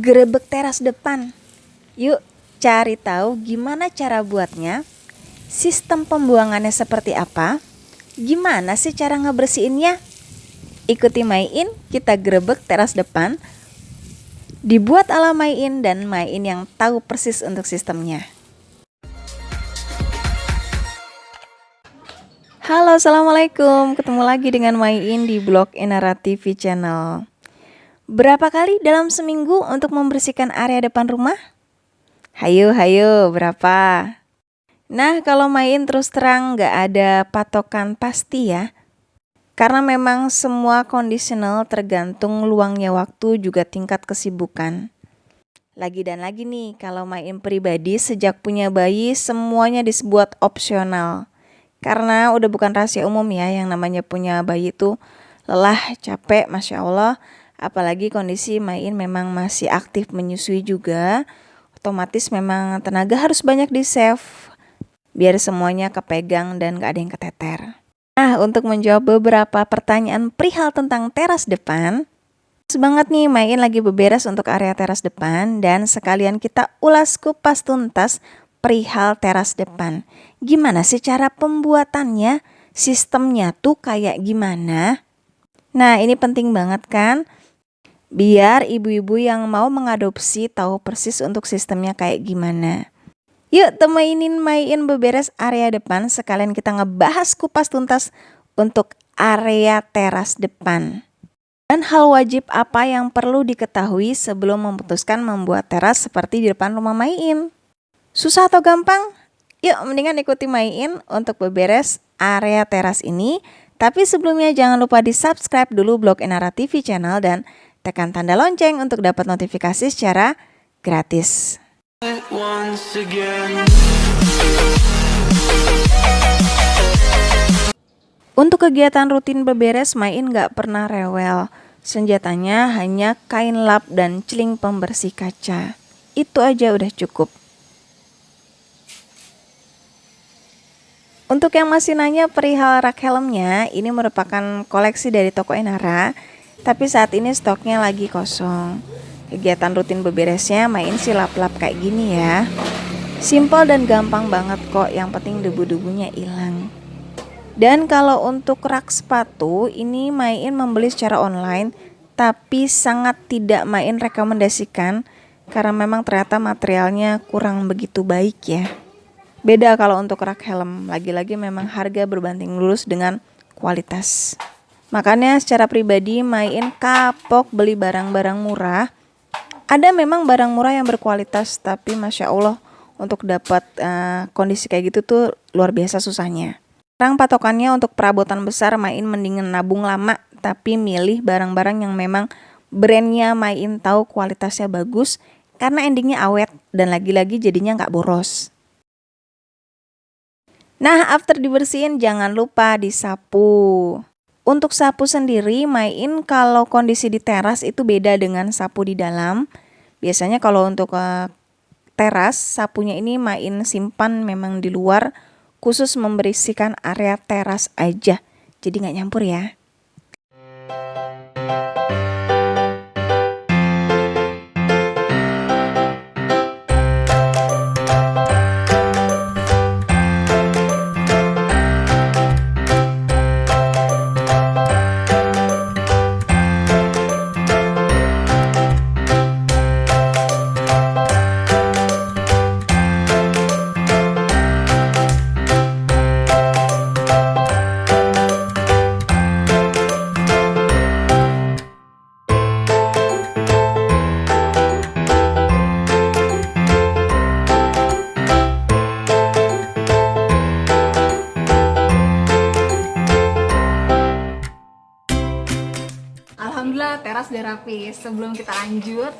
Grebek teras depan. Yuk cari tahu gimana cara buatnya, sistem pembuangannya seperti apa, gimana sih cara ngebersihinnya. Ikuti Maiin, kita grebek teras depan. Dibuat ala Maiin dan Maiin yang tahu persis untuk sistemnya. Halo, assalamualaikum. Ketemu lagi dengan Maiin di blog Enara TV Channel. Berapa kali dalam seminggu untuk membersihkan area depan rumah? Hayo, berapa? Nah, kalau Maiin terus terang nggak ada patokan pasti ya. Karena memang semua conditional tergantung luangnya waktu juga tingkat kesibukan. Lagi dan lagi nih, kalau Maiin pribadi sejak punya bayi semuanya disebut opsional. Karena udah bukan rahasia umum ya, yang namanya punya bayi itu lelah, capek, Masya Allah. Apalagi kondisi Maiin memang masih aktif menyusui juga, otomatis memang tenaga harus banyak di save biar semuanya kepegang dan gak ada yang keteter. Nah, untuk menjawab beberapa pertanyaan perihal tentang teras depan, semangat nih Maiin lagi beberes untuk area teras depan dan sekalian kita ulas kupas tuntas perihal teras depan. Gimana sih cara pembuatannya? Sistemnya tuh kayak gimana? Nah, ini penting banget kan? Biar ibu-ibu yang mau mengadopsi tahu persis untuk sistemnya kayak gimana. Yuk temenin Maiin beberes area depan, sekalian kita ngebahas kupas tuntas untuk area teras depan. Dan hal wajib apa yang perlu diketahui sebelum memutuskan membuat teras seperti di depan rumah Maiin. Susah atau gampang? Yuk mendingan ikuti Maiin untuk beberes area teras ini. Tapi sebelumnya jangan lupa di subscribe dulu blog Enara TV Channel dan tekan tanda lonceng untuk dapat notifikasi secara gratis. Untuk kegiatan rutin beberes, Maiin gak pernah rewel. Senjatanya hanya kain lap dan celing pembersih kaca. Itu aja udah cukup. Untuk yang masih nanya perihal rak helmnya, ini merupakan koleksi dari toko Enara. Tapi saat ini stoknya lagi kosong. Kegiatan rutin beberesnya Maiin sih lap-lap kayak gini ya. Simple dan gampang banget kok, yang penting debu-debunya hilang. Dan kalau untuk rak sepatu, ini Maiin membeli secara online, tapi sangat tidak Maiin rekomendasikan karena memang ternyata materialnya kurang begitu baik ya. Beda kalau untuk rak helm, lagi-lagi memang harga berbanding lurus dengan kualitas. Makanya secara pribadi Maiin kapok beli barang-barang murah. Ada memang barang murah yang berkualitas, tapi Masya Allah untuk dapat kondisi kayak gitu tuh luar biasa susahnya. Sekarang patokannya untuk perabotan besar Maiin mendingan nabung lama, tapi milih barang-barang yang memang brandnya Maiin tahu kualitasnya bagus, karena endingnya awet dan lagi-lagi jadinya nggak boros. Nah, after dibersihin jangan lupa disapu. Untuk sapu sendiri, Maiin kalau kondisi di teras itu beda dengan sapu di dalam. Biasanya kalau untuk teras, sapunya ini Maiin simpan memang di luar, khusus membersihkan area teras aja. Jadi nggak nyampur ya. Alhamdulillah teras udah rapi. Sebelum kita lanjut,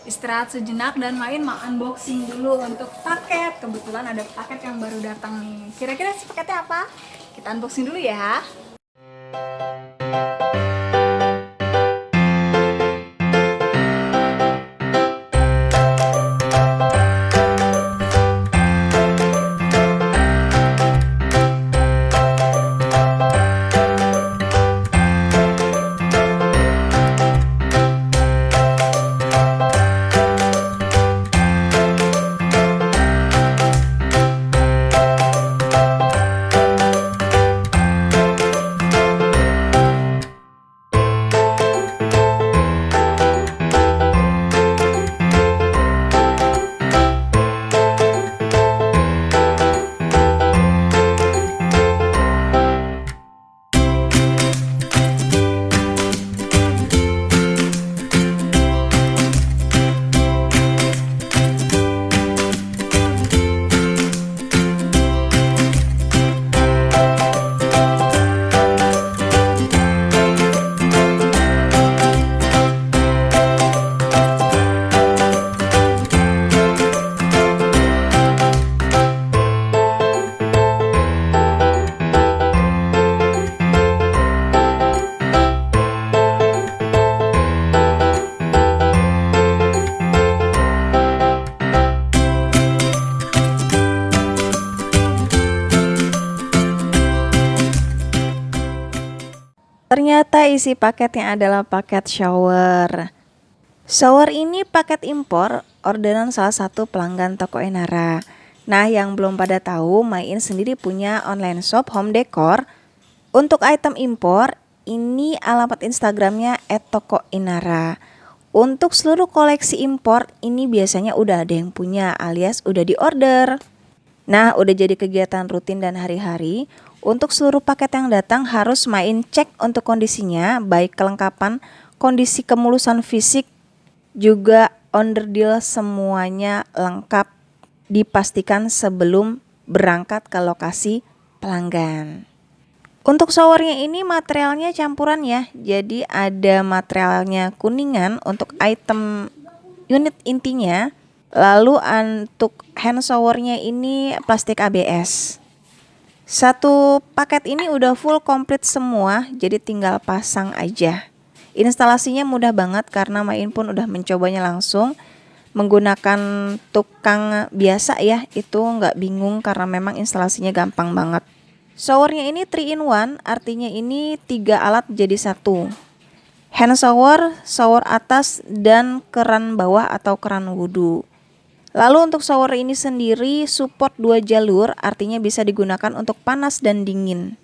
istirahat sejenak dan Maiin mau unboxing dulu untuk paket. Kebetulan ada paket yang baru datang nih. Kira-kira si paketnya apa? Kita unboxing dulu ya. Ternyata isi paketnya adalah paket shower. Shower ini paket impor orderan salah satu pelanggan toko Enara. Nah, yang belum pada tahu, Main sendiri punya online shop home decor. Untuk item impor, ini alamat Instagramnya @tokoinara. Untuk seluruh koleksi impor, ini biasanya udah ada yang punya alias udah diorder. Nah, udah jadi kegiatan rutin dan hari-hari. Untuk seluruh paket yang datang harus Main cek untuk kondisinya, baik kelengkapan, kondisi kemulusan fisik, juga onderdil semuanya lengkap dipastikan sebelum berangkat ke lokasi pelanggan. Untuk showernya ini materialnya campuran ya, jadi ada materialnya kuningan untuk item unit intinya. Lalu untuk hand showernya ini plastik ABS. Satu paket ini udah full komplit semua, jadi tinggal pasang aja. Instalasinya mudah banget karena Main pun udah mencobanya langsung menggunakan tukang biasa ya, itu nggak bingung karena memang instalasinya gampang banget. Showernya ini 3 in 1, artinya ini 3 alat jadi satu. Hand shower, shower atas, dan keran bawah atau keran wudhu. Lalu untuk shower ini sendiri support 2 jalur, artinya bisa digunakan untuk panas dan dingin.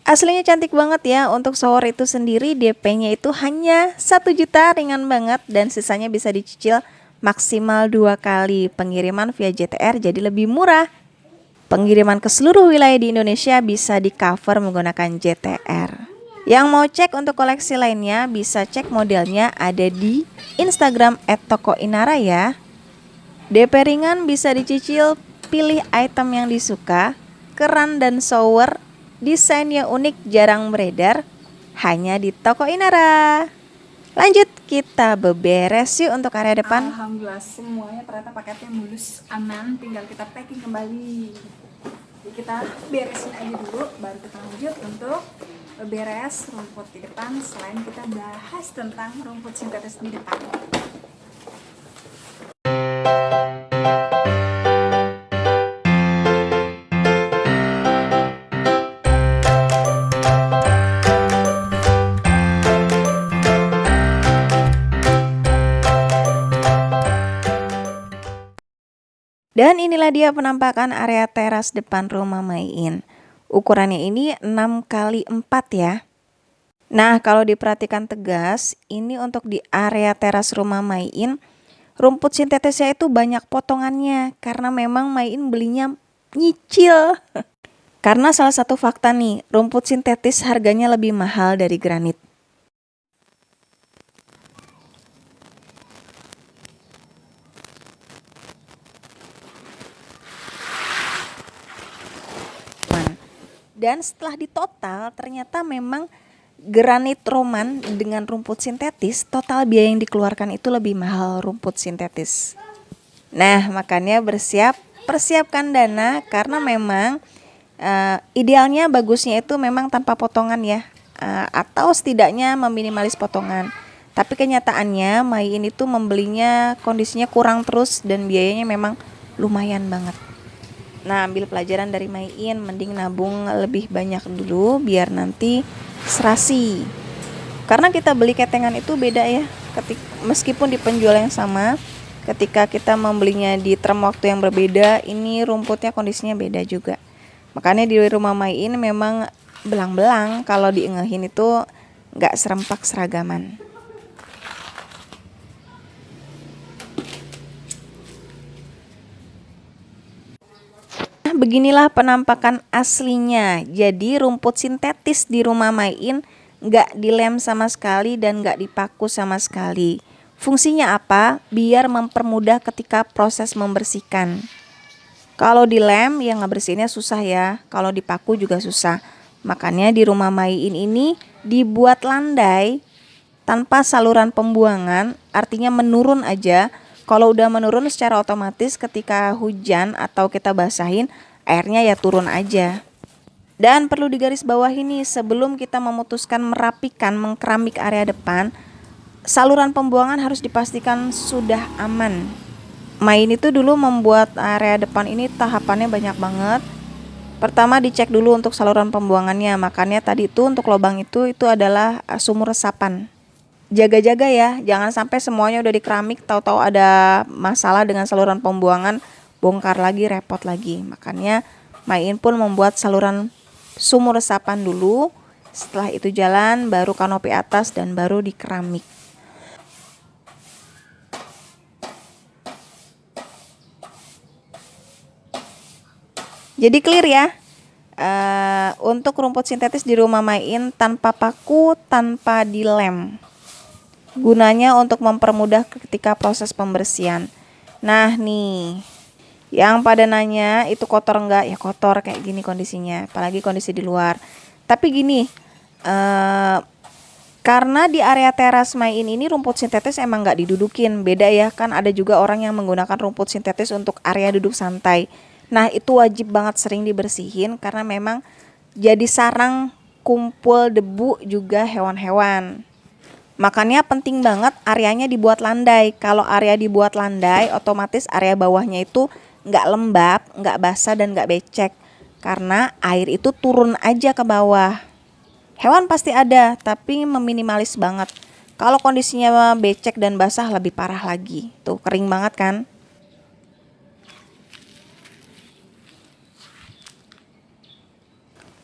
Aslinya cantik banget ya. Untuk shower itu sendiri DP-nya itu hanya 1 juta, ringan banget, dan sisanya bisa dicicil maksimal 2 kali. Pengiriman via JTR jadi lebih murah. Pengiriman ke seluruh wilayah di Indonesia bisa di cover menggunakan JTR. Yang mau cek untuk koleksi lainnya bisa cek modelnya ada di Instagram @tokoinara ya. DP ringan bisa dicicil, pilih item yang disuka, keran dan shower, desainnya unik jarang beredar, hanya di Toko Inara. Lanjut kita beberes yuk untuk area depan. Alhamdulillah semuanya ternyata paketnya mulus, aman, tinggal kita packing kembali. Jadi kita beresin aja dulu, baru kita lanjut untuk beres rumput di depan. Selain kita bahas tentang rumput sintetis di depan. Dan inilah dia penampakan area teras depan rumah Main. Ukurannya ini 6x4 ya. Nah, kalau diperhatikan tegas, ini untuk di area teras rumah Main, rumput sintetisnya itu banyak potongannya karena memang Main belinya nyicil. Karena salah satu fakta nih, rumput sintetis harganya lebih mahal dari granit. Dan setelah ditotal ternyata memang granit roman dengan rumput sintetis, total biaya yang dikeluarkan itu lebih mahal rumput sintetis. Nah, makanya persiapkan dana karena memang idealnya bagusnya itu memang tanpa potongan ya, atau setidaknya meminimalis potongan. Tapi kenyataannya Main itu membelinya kondisinya kurang terus dan biayanya memang lumayan banget. Nah, ambil pelajaran dari Main, mending nabung lebih banyak dulu biar nanti serasi. Karena kita beli ketengan itu beda ya, meskipun di penjual yang sama, ketika kita membelinya di term waktu yang berbeda, ini rumputnya kondisinya beda juga. Makanya di rumah Main memang belang-belang, kalau diengehin itu nggak serempak seragaman. Beginilah penampakan aslinya. Jadi rumput sintetis di rumah Main nggak dilem sama sekali dan nggak dipaku sama sekali. Fungsinya apa? Biar mempermudah ketika proses membersihkan. Kalau dilem ya ngebersihinnya susah ya. Kalau dipaku juga susah. Makanya di rumah Main ini dibuat landai tanpa saluran pembuangan, artinya menurun aja. Kalau udah menurun secara otomatis ketika hujan atau kita basahin, airnya ya turun aja. Dan perlu digarisbawahi nih, sebelum kita memutuskan merapikan mengkeramik area depan, saluran pembuangan harus dipastikan sudah aman. Main itu dulu membuat area depan ini tahapannya banyak banget. Pertama dicek dulu untuk saluran pembuangannya, makanya tadi itu untuk lubang itu adalah sumur resapan. Jaga-jaga ya, jangan sampai semuanya udah di keramik, tahu-tahu ada masalah dengan saluran pembuangan, bongkar lagi, repot lagi. Makanya Main pun membuat saluran sumur resapan dulu, setelah itu jalan, baru kanopi atas, dan baru di keramik. Jadi clear ya, untuk rumput sintetis di rumah Main tanpa paku, tanpa dilem. Gunanya untuk mempermudah ketika proses pembersihan. Nah nih, yang pada nanya itu kotor enggak? Ya kotor kayak gini kondisinya, apalagi kondisi di luar. Tapi gini, karena di area teras Main ini rumput sintetis emang nggak didudukin, beda ya, kan ada juga orang yang menggunakan rumput sintetis untuk area duduk santai. Nah itu wajib banget sering dibersihin karena memang jadi sarang kumpul debu juga hewan-hewan. Makanya penting banget areanya dibuat landai. Kalau area dibuat landai, otomatis area bawahnya itu nggak lembab, nggak basah, dan nggak becek. Karena air itu turun aja ke bawah. Hewan pasti ada, tapi meminimalis banget. Kalau kondisinya becek dan basah lebih parah lagi. Tuh kering banget kan?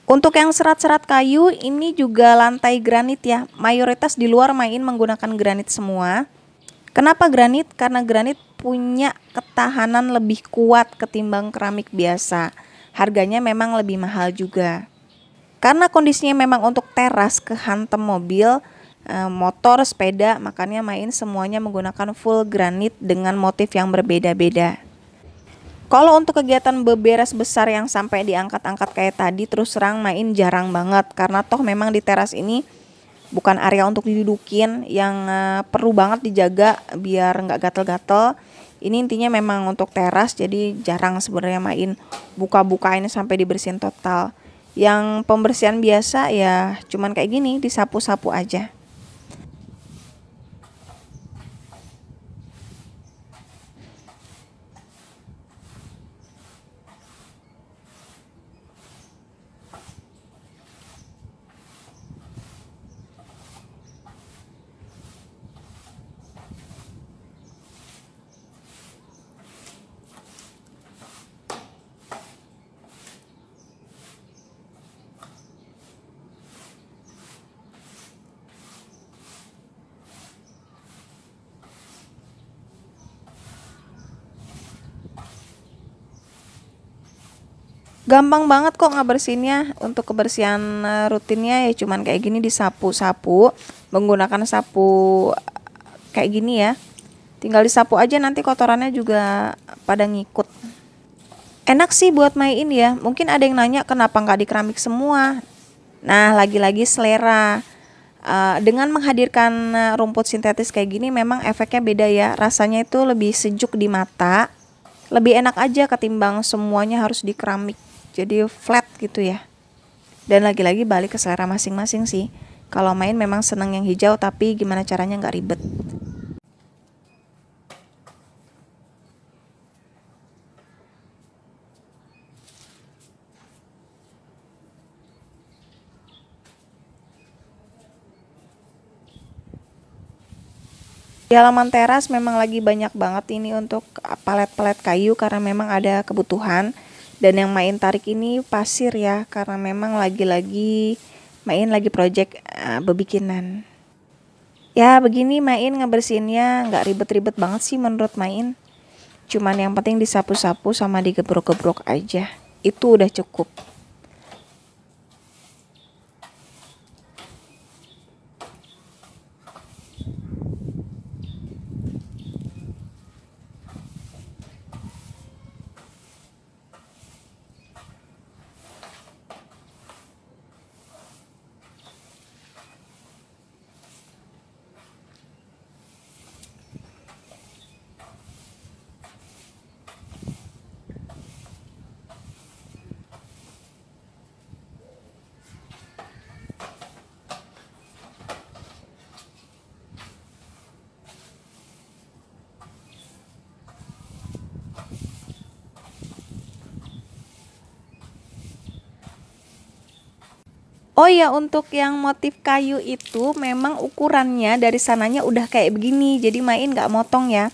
Untuk yang serat-serat kayu ini juga lantai granit ya. Mayoritas di luar Main menggunakan granit semua. Kenapa granit? Karena granit punya ketahanan lebih kuat ketimbang keramik biasa. Harganya memang lebih mahal juga. Karena kondisinya memang untuk teras kehantem mobil, motor, sepeda, makanya Main semuanya menggunakan full granit dengan motif yang berbeda-beda. Kalau untuk kegiatan beberes besar yang sampai diangkat-angkat kayak tadi, terus terang Main jarang banget karena toh memang di teras ini bukan area untuk didudukin yang perlu banget dijaga biar nggak gatel-gatel. Ini intinya memang untuk teras, jadi jarang sebenarnya Main buka-bukain sampai dibersihin total. Yang pembersihan biasa ya cuman kayak gini, disapu-sapu aja. Gampang banget kok ngebersihinnya. Untuk kebersihan rutinnya ya cuman kayak gini, disapu-sapu menggunakan sapu kayak gini ya. Tinggal disapu aja, nanti kotorannya juga pada ngikut. Enak sih buat Main ya. Mungkin ada yang nanya kenapa nggak di keramik semua. Nah lagi-lagi selera. Dengan menghadirkan rumput sintetis kayak gini memang efeknya beda ya. Rasanya itu lebih sejuk di mata, lebih enak aja ketimbang semuanya harus di keramik, jadi flat gitu ya. Dan lagi-lagi balik ke selera masing-masing sih. Kalau Main memang seneng yang hijau, tapi gimana caranya nggak ribet. Di halaman teras memang lagi banyak banget ini untuk palet-palet kayu karena memang ada kebutuhan. Dan yang Main tarik ini pasir ya, karena memang lagi-lagi Main lagi project bebikinan. Ya begini Main ngebersihinnya nggak ribet-ribet banget sih menurut Main. Cuman yang penting disapu-sapu sama digebrok-gebrok aja. Itu udah cukup. Oh ya, untuk yang motif kayu itu memang ukurannya dari sananya udah kayak begini, jadi Main nggak motong ya.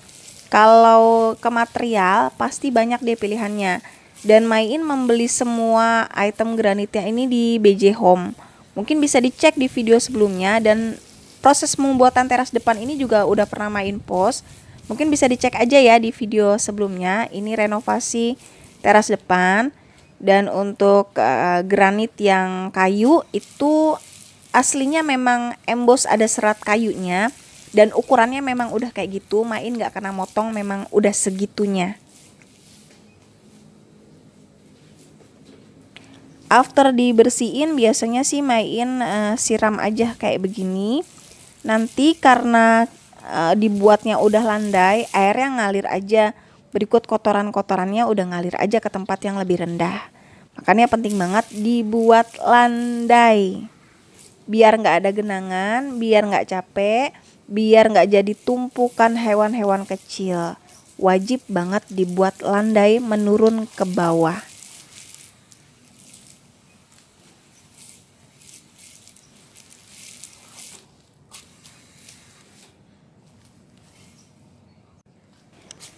Kalau ke material pasti banyak deh pilihannya. Dan Main membeli semua item granitnya ini di BJ Home. Mungkin bisa dicek di video sebelumnya, dan proses pembuatan teras depan ini juga udah pernah Main post. Mungkin bisa dicek aja ya di video sebelumnya. Ini renovasi teras depan. Dan untuk granit yang kayu itu aslinya memang emboss, ada serat kayunya, dan ukurannya memang udah kayak gitu. Main nggak kena motong, memang udah segitunya. After dibersihin biasanya sih Main siram aja kayak begini. Nanti karena dibuatnya udah landai, airnya ngalir aja. Berikut kotoran-kotorannya udah ngalir aja ke tempat yang lebih rendah. Makanya penting banget dibuat landai. Biar nggak ada genangan, biar nggak capek, biar nggak jadi tumpukan hewan-hewan kecil. Wajib banget dibuat landai menurun ke bawah.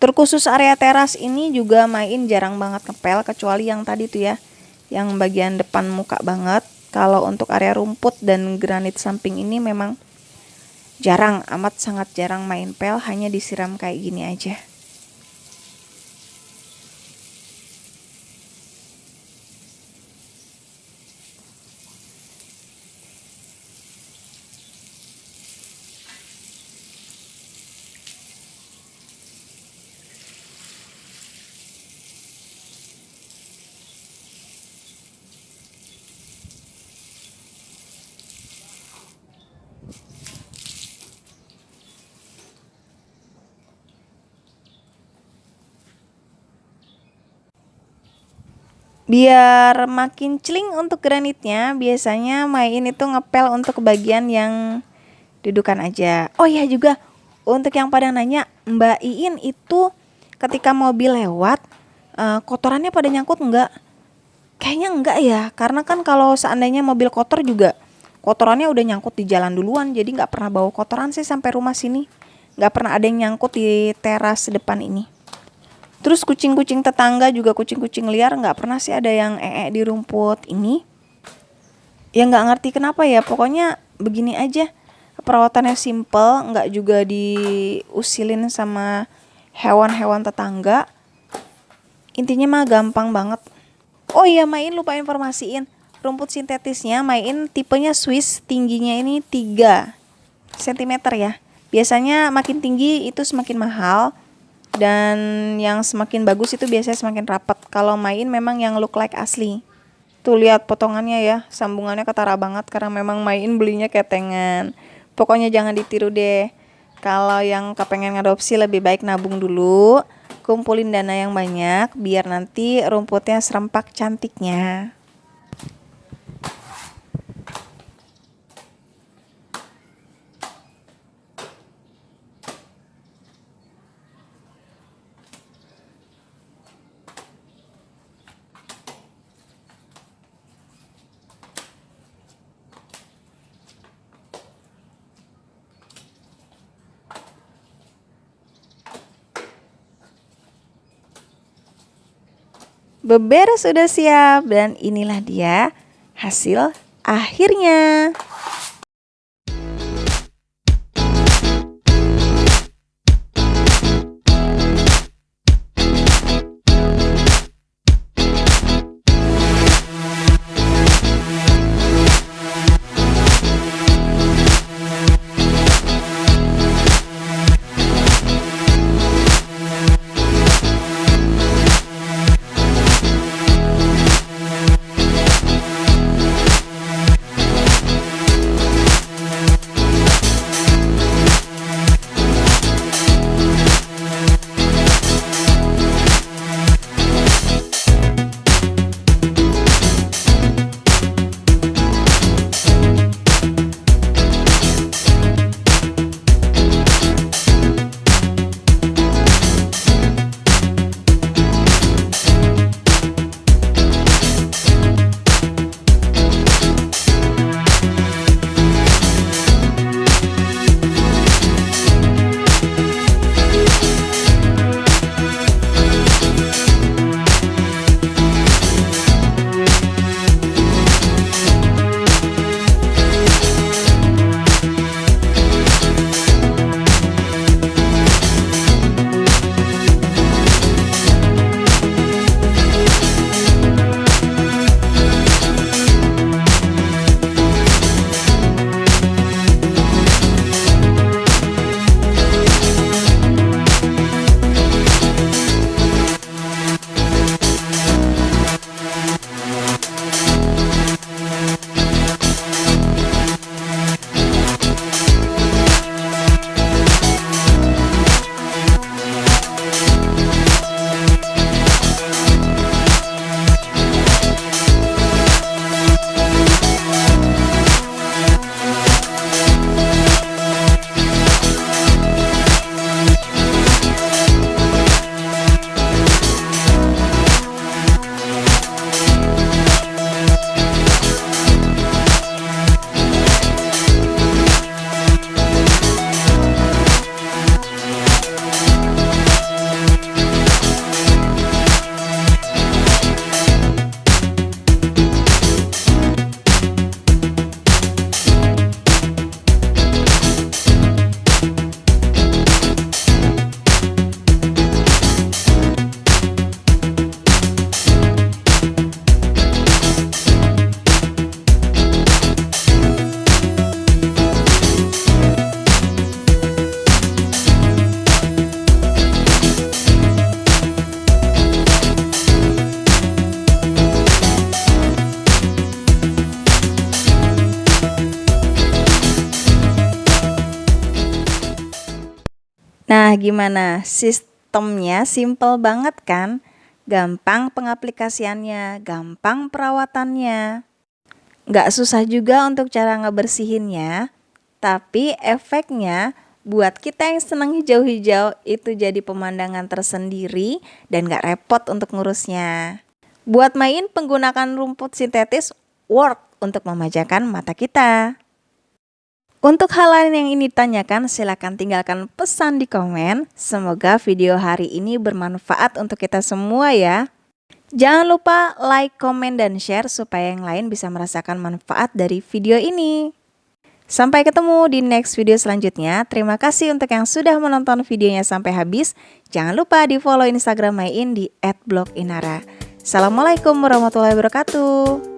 Terkhusus area teras ini juga Main jarang banget ngepel, kecuali yang tadi tuh ya, yang bagian depan muka banget. Kalau untuk area rumput dan granit samping ini memang jarang, amat sangat jarang Main pel, hanya disiram kayak gini aja. Biar makin celing untuk granitnya, biasanya Main itu ngepel untuk bagian yang dudukan aja. Oh ya juga, untuk yang pada nanya, Mbak Iin itu ketika mobil lewat, kotorannya pada nyangkut enggak? Kayaknya enggak ya, karena kan kalau seandainya mobil kotor juga, kotorannya udah nyangkut di jalan duluan, jadi nggak pernah bawa kotoran sih sampai rumah sini. Nggak pernah ada yang nyangkut di teras depan ini. Terus kucing-kucing tetangga juga, kucing-kucing liar, nggak pernah sih ada yang di rumput ini. Ya nggak ngerti kenapa ya, pokoknya begini aja. Perawatannya simple, nggak juga diusilin sama hewan-hewan tetangga. Intinya mah gampang banget. Oh iya, Main lupa informasiin. Rumput sintetisnya Main tipenya Swiss, tingginya ini 3 cm ya. Biasanya makin tinggi itu semakin mahal. Dan yang semakin bagus itu biasanya semakin rapat. Kalau Main memang yang look like asli. Tuh lihat potongannya ya, sambungannya ketara banget karena memang Main belinya ketengan. Pokoknya jangan ditiru deh. Kalau yang kepengen ngadopsi lebih baik nabung dulu, kumpulin dana yang banyak biar nanti rumputnya serempak cantiknya. Beberes sudah siap, dan inilah dia hasil akhirnya. Nah, gimana? Sistemnya simple banget kan? Gampang pengaplikasiannya, gampang perawatannya. Nggak susah juga untuk cara ngebersihinnya, tapi efeknya buat kita yang senang hijau-hijau itu jadi pemandangan tersendiri dan nggak repot untuk ngurusnya. Buat main penggunaan rumput sintetis work untuk memanjakan mata kita. Untuk hal lain yang ini ditanyakan, silakan tinggalkan pesan di komen. Semoga video hari ini bermanfaat untuk kita semua ya. Jangan lupa like, komen, dan share supaya yang lain bisa merasakan manfaat dari video ini. Sampai ketemu di next video selanjutnya. Terima kasih untuk yang sudah menonton videonya sampai habis. Jangan lupa di follow Instagram Mayin di @bloginara. Assalamualaikum warahmatullahi wabarakatuh.